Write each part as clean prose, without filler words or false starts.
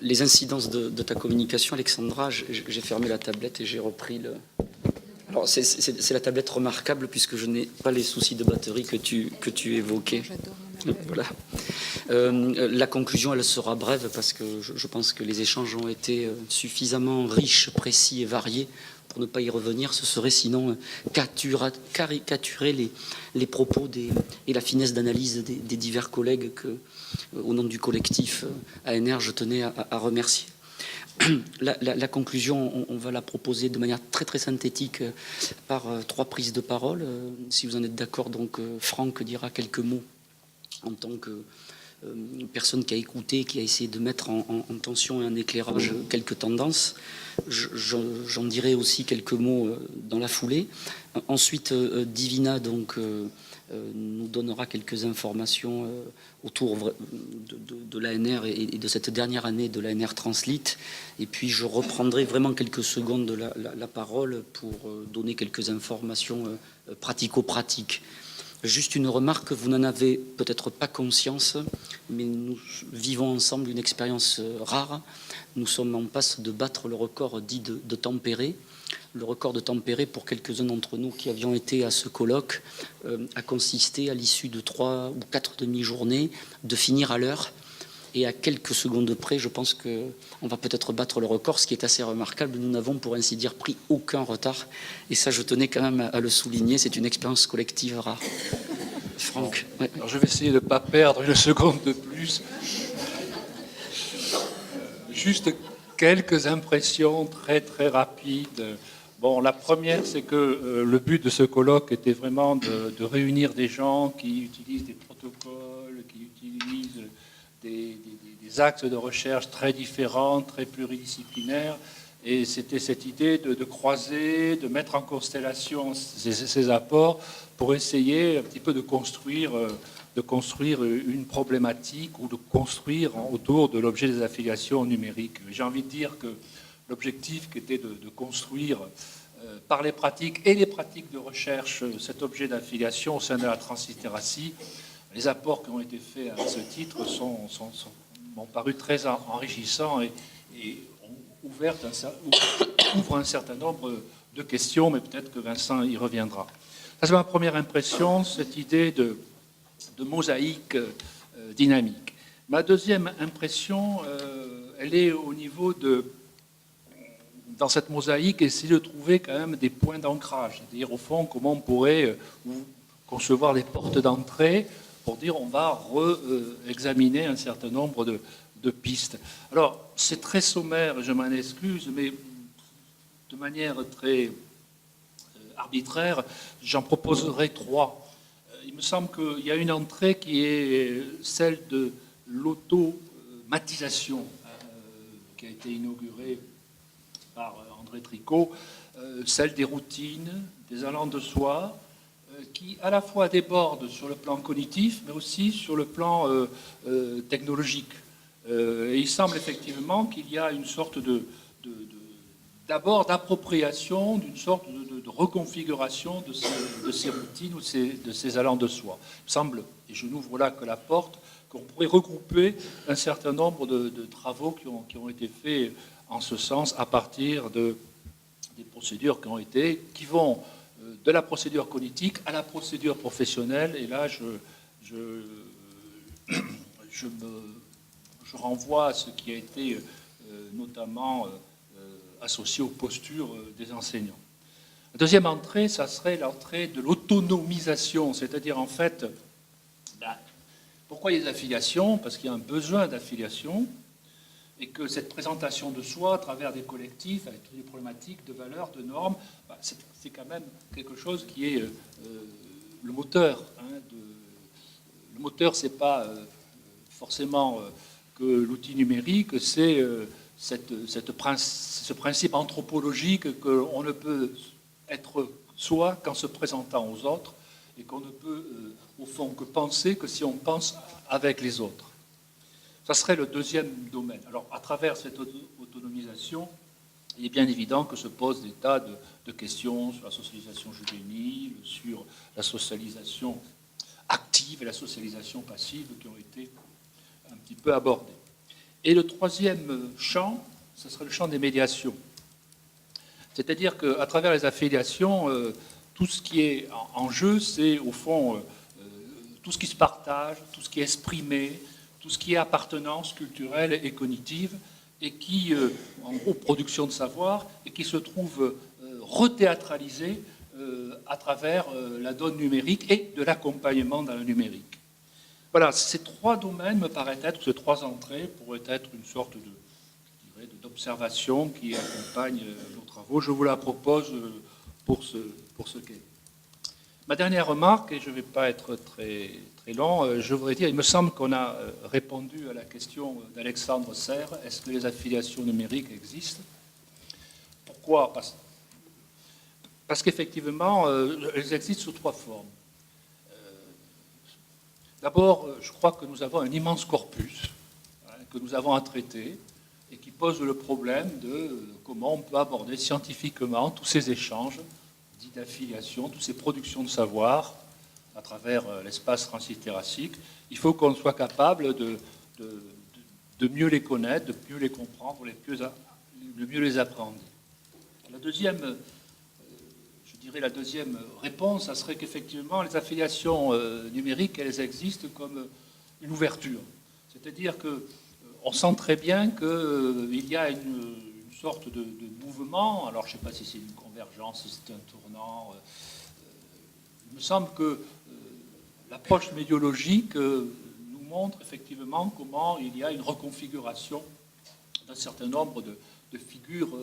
Les incidences de ta communication, Alexandra, j'ai fermé la tablette et j'ai repris le... Alors, c'est la tablette remarquable puisque je n'ai pas les soucis de batterie que tu évoquais. Voilà. La conclusion, elle sera brève parce que je pense que les échanges ont été suffisamment riches, précis et variés pour ne pas y revenir. Ce serait sinon caricaturer les propos et la finesse d'analyse des divers collègues que, au nom du collectif ANR, je tenais à remercier. La conclusion, on va la proposer de manière très très synthétique par trois prises de parole. Si vous en êtes d'accord, donc Franck dira quelques mots en tant que personne qui a écouté, qui a essayé de mettre en tension et en éclairage quelques tendances. J'en dirai aussi quelques mots dans la foulée. Ensuite, Divina donc nous donnera quelques informations autour de l'ANR et de cette dernière année de l'ANR Translit. Et puis je reprendrai vraiment quelques secondes la parole pour donner quelques informations pratico-pratiques. Juste une remarque, vous n'en avez peut-être pas conscience, mais nous vivons ensemble une expérience rare. Nous sommes en passe de battre le record dit de Tempéré. Le record de Tempéré, pour quelques-uns d'entre nous qui avions été à ce colloque, a consisté à l'issue de 3 ou 4 demi-journées de finir à l'heure. Et à quelques secondes près, je pense qu'on va peut-être battre le record, ce qui est assez remarquable. Nous n'avons, pour ainsi dire, pris aucun retard. Et ça, je tenais quand même à le souligner. C'est une expérience collective rare. Franck. Ouais. Alors, je vais essayer de ne pas perdre une seconde de plus. Juste quelques impressions très, très rapides. Bon, la première, c'est que le but de ce colloque était vraiment de réunir des gens qui utilisent des protocoles, qui utilisent des axes de recherche très différents, très pluridisciplinaires. Et c'était cette idée de croiser, de mettre en constellation ces apports pour essayer un petit peu de construire une problématique ou de construire autour de l'objet des affiliations numériques. J'ai envie de dire que l'objectif qui était de construire par les pratiques et les pratiques de recherche cet objet d'affiliation au sein de la translittératie, les apports qui ont été faits à ce titre m'ont paru très enrichissants et ouvrent un certain nombre de questions, mais peut-être que Vincent y reviendra. Ça, c'est ma première impression, cette idée de mosaïque dynamique. Ma deuxième impression, elle est au niveau dans cette mosaïque, essayer de trouver quand même des points d'ancrage, c'est-à-dire au fond comment on pourrait concevoir des portes d'entrée pour dire on va examiner un certain nombre de pistes. Alors, c'est très sommaire, je m'en excuse, mais de manière très arbitraire, j'en proposerai 3. Il me semble qu'il y a une entrée qui est celle de l'automatisation qui a été inaugurée par André Tricot, celle des routines, des allants de soi, qui à la fois débordent sur le plan cognitif, mais aussi sur le plan technologique. Et il semble effectivement qu'il y a une sorte d'abord d'appropriation, d'une sorte de reconfiguration de ces routines ou de ces allants de soi. Il me semble, et je n'ouvre là que la porte, qu'on pourrait regrouper un certain nombre de travaux qui ont été faits en ce sens à partir des procédures qui vont de la procédure cognitive à la procédure professionnelle. Et là, je renvoie à ce qui a été notamment associé aux postures des enseignants. La deuxième entrée, ça serait l'entrée de l'autonomisation, c'est-à-dire en fait, pourquoi il y a des affiliations? Parce qu'il y a un besoin d'affiliation et que cette présentation de soi à travers des collectifs, avec toutes les problématiques de valeurs, de normes, c'est quand même quelque chose qui est le moteur. Le moteur, c'est pas forcément que l'outil numérique, c'est ce principe anthropologique qu'on ne peut être soi qu'en se présentant aux autres et qu'on ne peut, au fond, que penser que si on pense avec les autres. Ça serait le deuxième domaine. Alors, à travers cette autonomisation, il est bien évident que se posent des tas de questions sur la socialisation juvénile, sur la socialisation active et la socialisation passive qui ont été un petit peu abordées. Et le troisième champ, ce serait le champ des médiations. C'est-à-dire qu'à travers les affiliations, tout ce qui est en jeu, c'est au fond tout ce qui se partage, tout ce qui est exprimé, tout ce qui est appartenance culturelle et cognitive, et qui, en gros, production de savoir, et qui se trouve rethéâtralisé à travers la donne numérique et de l'accompagnement dans le numérique. Voilà, ces trois domaines me paraissent être, ces trois entrées pourraient être une sorte d'observation qui accompagne nos travaux. Je vous la propose pour ce qu'elle est. Ma dernière remarque, et je ne vais pas être très, très long, je voudrais dire, il me semble qu'on a répondu à la question d'Alexandre Serre, est-ce que les affiliations numériques existent? Pourquoi? Parce qu'effectivement, elles existent sous trois formes. D'abord, je crois que nous avons un immense corpus que nous avons à traiter et qui pose le problème de comment on peut aborder scientifiquement tous ces échanges dits d'affiliation, toutes ces productions de savoir à travers l'espace translittératique. Il faut qu'on soit capable de mieux les connaître, de mieux les comprendre, de mieux les appréhender. La deuxième réponse, ça serait qu'effectivement, les affiliations numériques, elles existent comme une ouverture. C'est-à-dire qu'on sent très bien qu'il y a une sorte de mouvement, alors je ne sais pas si c'est une convergence, si c'est un tournant. Il me semble que l'approche médiologique nous montre effectivement comment il y a une reconfiguration d'un certain nombre de figures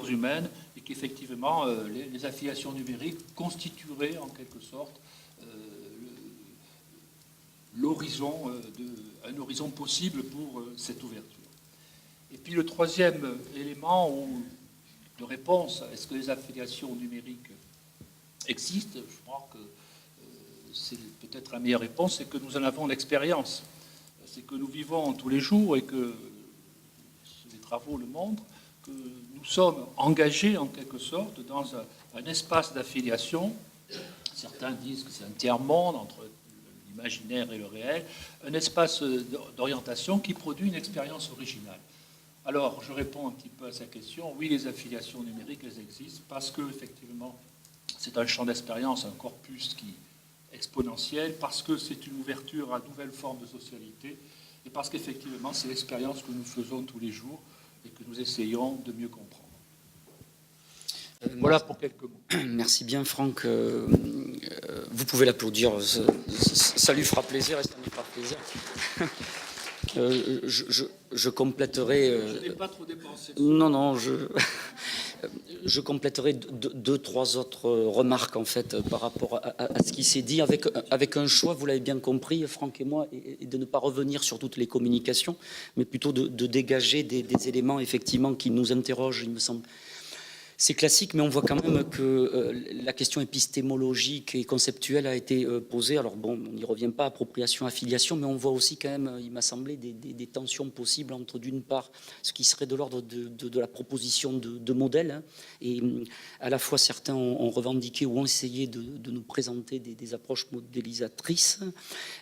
humaines, et qu'effectivement les affiliations numériques constitueraient en quelque sorte un horizon possible pour cette ouverture. Et puis le troisième élément de réponse, est-ce que les affiliations numériques existent? Je crois que c'est peut-être la meilleure réponse, c'est que nous en avons l'expérience. C'est que nous vivons tous les jours et que les travaux le montrent, que nous sommes engagés en quelque sorte dans un espace d'affiliation. Certains disent que c'est un tiers-monde entre l'imaginaire et le réel, un espace d'orientation qui produit une expérience originale. Alors, je réponds un petit peu à sa question. Oui, les affiliations numériques, elles existent parce que, effectivement, c'est un champ d'expérience, un corpus qui est exponentiel, parce que c'est une ouverture à de nouvelles formes de socialité, et parce qu'effectivement, c'est l'expérience que nous faisons tous les jours et que nous essayons de mieux comprendre. Voilà pour quelques mots. Merci bien, Franck. Vous pouvez l'applaudir. Ça lui fera plaisir et ça nous fera plaisir. Je compléterai. Je n'ai pas trop dépensé. Non, je compléterai deux, trois autres remarques en fait par rapport à ce qui s'est dit avec un choix, vous l'avez bien compris, Franck et moi, et de ne pas revenir sur toutes les communications, mais plutôt de dégager des éléments effectivement qui nous interrogent, il me semble. C'est classique, mais on voit quand même que la question épistémologique et conceptuelle a été posée. Alors bon, on n'y revient pas, appropriation, affiliation, mais on voit aussi quand même, il m'a semblé, des tensions possibles entre d'une part ce qui serait de l'ordre de la proposition de modèle, hein, et à la fois certains ont revendiqué ou ont essayé de nous présenter des approches modélisatrices,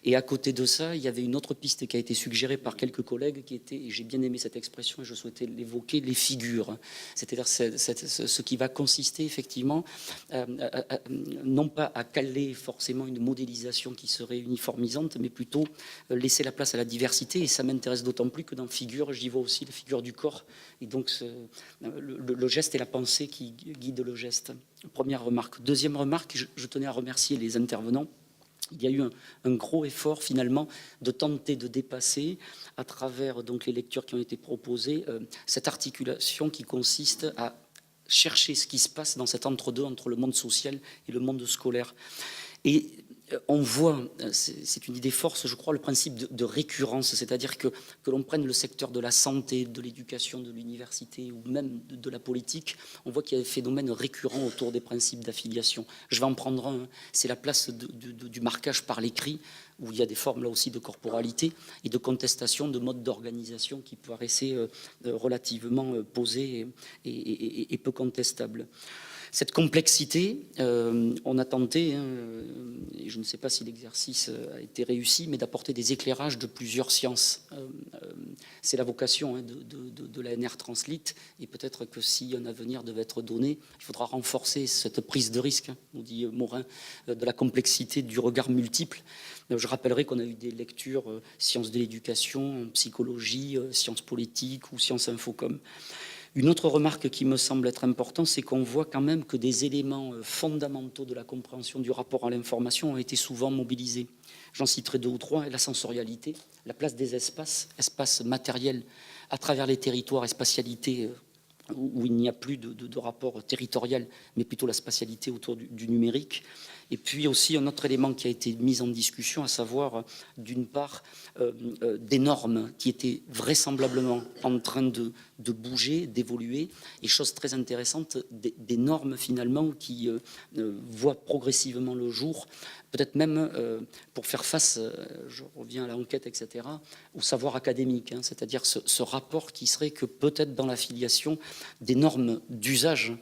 et à côté de ça, il y avait une autre piste qui a été suggérée par quelques collègues qui était, et j'ai bien aimé cette expression et je souhaitais l'évoquer, les figures, c'est-à-dire ce qui va consister effectivement non pas à caler forcément une modélisation qui serait uniformisante, mais plutôt laisser la place à la diversité. Et ça m'intéresse d'autant plus que dans figure, j'y vois aussi la figure du corps. Et donc le geste et la pensée qui guident le geste. Première remarque. Deuxième remarque, je tenais à remercier les intervenants. Il y a eu un gros effort finalement de tenter de dépasser à travers donc les lectures qui ont été proposées cette articulation qui consiste à chercher ce qui se passe dans cet entre-deux entre le monde social et le monde scolaire. Et on voit, c'est une idée force, je crois, le principe de récurrence, c'est-à-dire que l'on prenne le secteur de la santé, de l'éducation, de l'université ou même de la politique, on voit qu'il y a des phénomènes récurrents autour des principes d'affiliation. Je vais en prendre un, c'est la place du marquage par l'écrit, où il y a des formes là aussi de corporalité et de contestation de modes d'organisation qui paraissaient relativement posés et peu contestables. Cette complexité, on a tenté, et je ne sais pas si l'exercice a été réussi, mais d'apporter des éclairages de plusieurs sciences. C'est la vocation de l'ANR Translate, et peut-être que si un avenir devait être donné, il faudra renforcer cette prise de risque, nous dit Morin, de la complexité du regard multiple. Je rappellerai qu'on a eu des lectures sciences de l'éducation, psychologie, sciences politiques ou sciences infocom. Une autre remarque qui me semble être importante, c'est qu'on voit quand même que des éléments fondamentaux de la compréhension du rapport à l'information ont été souvent mobilisés. J'en citerai 2 ou 3. La sensorialité, la place des espaces, espaces matériels à travers les territoires et spatialité où il n'y a plus de rapport territorial, mais plutôt la spatialité autour du numérique. Et puis aussi un autre élément qui a été mis en discussion, à savoir, d'une part, des normes qui étaient vraisemblablement en train de bouger, d'évoluer, et chose très intéressante, des normes finalement qui voient progressivement le jour, peut-être même pour faire face, je reviens à l'enquête, etc., au savoir académique, c'est-à-dire ce rapport qui serait que peut-être dans la filiation, des normes d'usage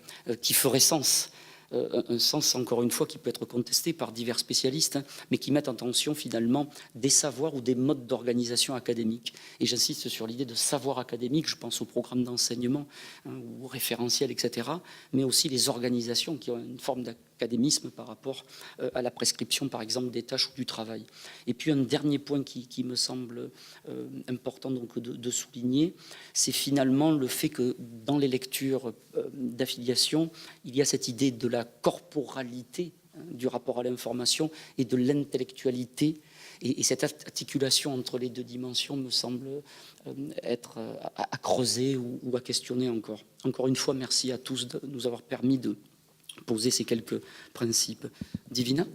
qui feraient sens, un sens, encore une fois, qui peut être contesté par divers spécialistes, mais qui mettent en tension finalement des savoirs ou des modes d'organisation académique. Et j'insiste sur l'idée de savoir académique, je pense aux programmes d'enseignement ou référentiels, etc., mais aussi les organisations qui ont une forme d'académisme par rapport à la prescription, par exemple, des tâches ou du travail. Et puis un dernier point qui me semble important donc de souligner, c'est finalement le fait que dans les lectures d'affiliation, il y a cette idée de la corporalité du rapport à l'information et de l'intellectualité. Et cette articulation entre les deux dimensions me semble être à creuser ou à questionner encore. Encore une fois, merci à tous de nous avoir permis de poser ces quelques principes. Divina ?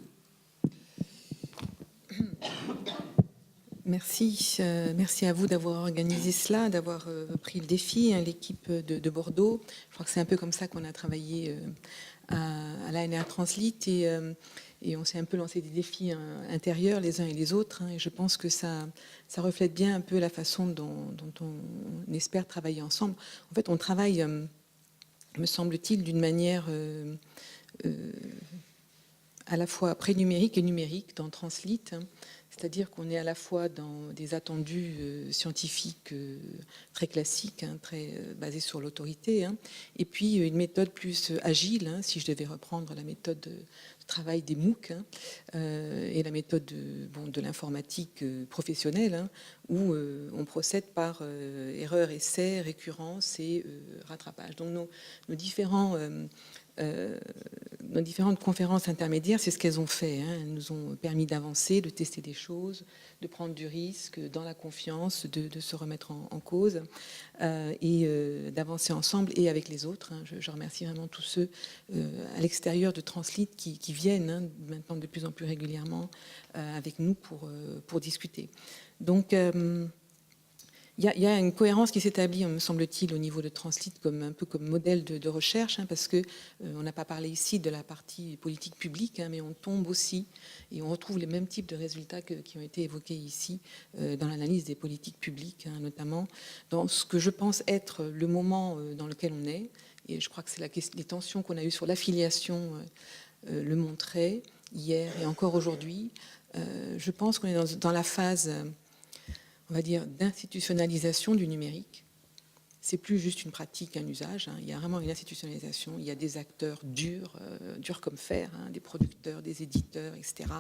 Merci, merci à vous d'avoir organisé cela, d'avoir pris le défi, l'équipe de Bordeaux. Je crois que c'est un peu comme ça qu'on a travaillé à l'ANR Translate et on s'est un peu lancé des défis intérieurs les uns et les autres. Et je pense que ça reflète bien un peu la façon dont on espère travailler ensemble. En fait, on travaille, me semble-t-il, d'une manière à la fois pré-numérique et numérique dans Translate. C'est-à-dire qu'on est à la fois dans des attendus scientifiques très classiques, très basés sur l'autorité, et puis une méthode plus agile, si je devais reprendre la méthode de travail des MOOC et la méthode de l'informatique professionnelle, où on procède par erreur, essai, récurrence et rattrapage. Donc nos différentes conférences intermédiaires, c'est ce qu'elles ont fait. Elles nous ont permis d'avancer, de tester des choses, de prendre du risque, dans la confiance, de se remettre en cause et d'avancer ensemble et avec les autres. Je remercie vraiment tous ceux à l'extérieur de Translate qui viennent maintenant de plus en plus régulièrement avec nous pour discuter. Donc, il y a une cohérence qui s'établit, me semble-t-il, au niveau de Translate, un peu comme modèle de recherche, parce que on n'a pas parlé ici de la partie politique publique, mais on tombe aussi et on retrouve les mêmes types de résultats qui ont été évoqués ici dans l'analyse des politiques publiques, notamment dans ce que je pense être le moment dans lequel on est. Et je crois que c'est les tensions qu'on a eues sur l'affiliation le montraient hier et encore aujourd'hui. Je pense qu'on est dans la phase, on va dire, d'institutionnalisation du numérique. C'est plus juste une pratique, un usage. Il y a vraiment une institutionnalisation. Il y a des acteurs durs comme fer, des producteurs, des éditeurs, etc.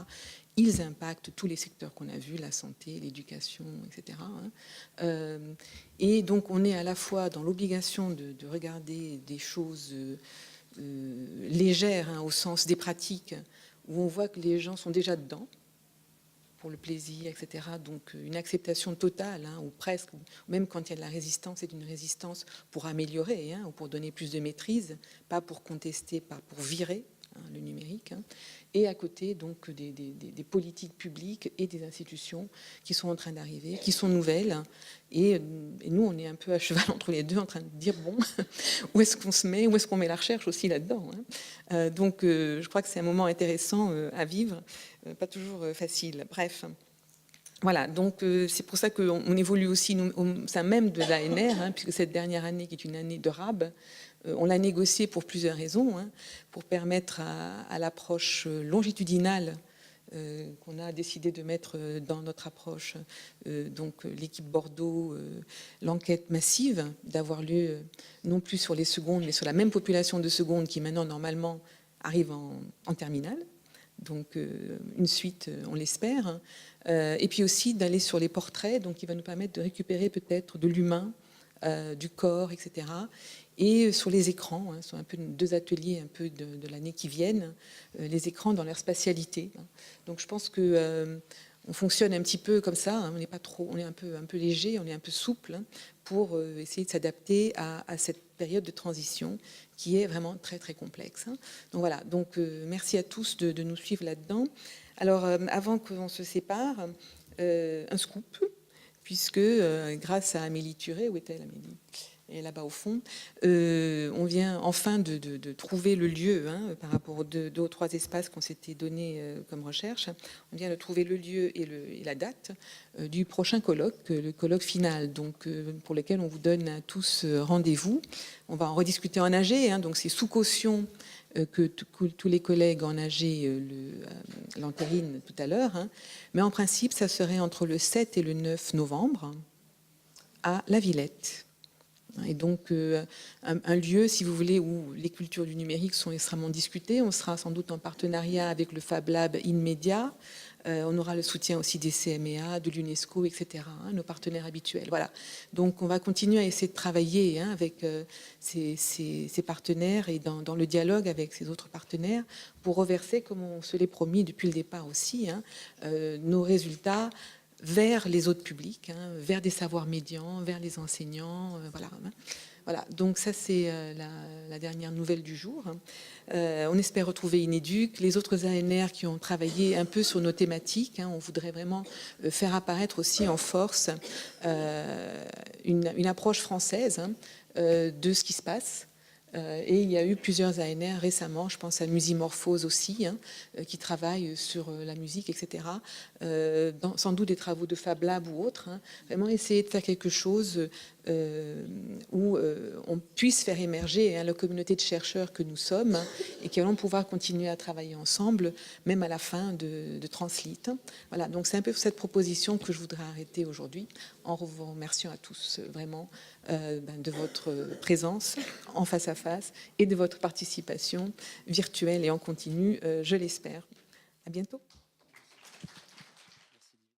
Ils impactent tous les secteurs qu'on a vus, la santé, l'éducation, etc. Et donc, on est à la fois dans l'obligation de regarder des choses légères, au sens des pratiques, où on voit que les gens sont déjà dedans, pour le plaisir, etc. Donc une acceptation totale, ou presque, même quand il y a de la résistance, c'est une résistance pour améliorer, ou pour donner plus de maîtrise, pas pour contester, pas pour virer le numérique. Et à côté, donc, des politiques publiques et des institutions qui sont en train d'arriver, qui sont nouvelles. Et nous, on est un peu à cheval entre les deux, en train de dire, bon, où est-ce qu'on se met, où est-ce qu'on met la recherche aussi là-dedans. Donc, je crois que c'est un moment intéressant à vivre, pas toujours facile. Bref. Voilà, donc c'est pour ça qu'on évolue aussi au sein même de l'ANR, puisque cette dernière année, qui est une année de RAB, on l'a négociée pour plusieurs raisons, pour permettre à l'approche longitudinale qu'on a décidé de mettre dans notre approche, donc l'équipe Bordeaux, l'enquête massive, d'avoir lieu non plus sur les secondes, mais sur la même population de secondes qui maintenant, normalement, arrive en terminale. Donc une suite, on l'espère. Et puis aussi d'aller sur les portraits, donc qui va nous permettre de récupérer peut-être de l'humain, du corps, etc. Et sur les écrans, ce sont un peu deux ateliers un peu de l'année qui viennent, les écrans dans leur spatialité. Donc je pense que on fonctionne un petit peu comme ça, on n'est pas trop, on est un peu léger, on est un peu souple pour essayer de s'adapter à cette période de transition qui est vraiment très très complexe. Donc voilà, donc merci à tous de nous suivre là-dedans. Alors avant qu'on se sépare, un scoop, puisque grâce à Amélie Thuré, où est-elle Amélie ? Et là-bas au fond, on vient enfin de trouver le lieu, par rapport aux deux ou trois espaces qu'on s'était donnés comme recherche. On vient de trouver le lieu et la date du prochain colloque, le colloque final, donc pour lequel on vous donne à tous rendez-vous. On va en rediscuter en AG, donc c'est sous caution que tous les collègues en AG l'entérinent tout à l'heure. Mais en principe, ça serait entre le 7 et le 9 novembre à La Villette. Et donc, un lieu, si vous voulez, où les cultures du numérique sont extrêmement discutées. On sera sans doute en partenariat avec le Fab Lab InMedia. On aura le soutien aussi des CMEA, de l'UNESCO, etc., nos partenaires habituels. Voilà. Donc, on va continuer à essayer de travailler avec ces partenaires et dans le dialogue avec ces autres partenaires pour reverser, comme on se l'est promis depuis le départ aussi, nos résultats vers les autres publics, vers des savoirs médians, vers les enseignants, voilà. Voilà, donc ça c'est la dernière nouvelle du jour. On espère retrouver Inéduc, les autres ANR qui ont travaillé un peu sur nos thématiques. On voudrait vraiment faire apparaître aussi en force une approche française de ce qui se passe. Et il y a eu plusieurs ANR récemment, je pense à Musimorphose aussi, qui travaillent sur la musique, etc. Sans doute des travaux de Fab Lab ou autres. Vraiment essayer de faire quelque chose où on puisse faire émerger la communauté de chercheurs que nous sommes et qui allons pouvoir continuer à travailler ensemble, même à la fin de Translite. Voilà, donc c'est un peu cette proposition que je voudrais arrêter aujourd'hui, en vous remerciant à tous vraiment de votre présence en face à face et de votre participation virtuelle et en continu, je l'espère. À bientôt.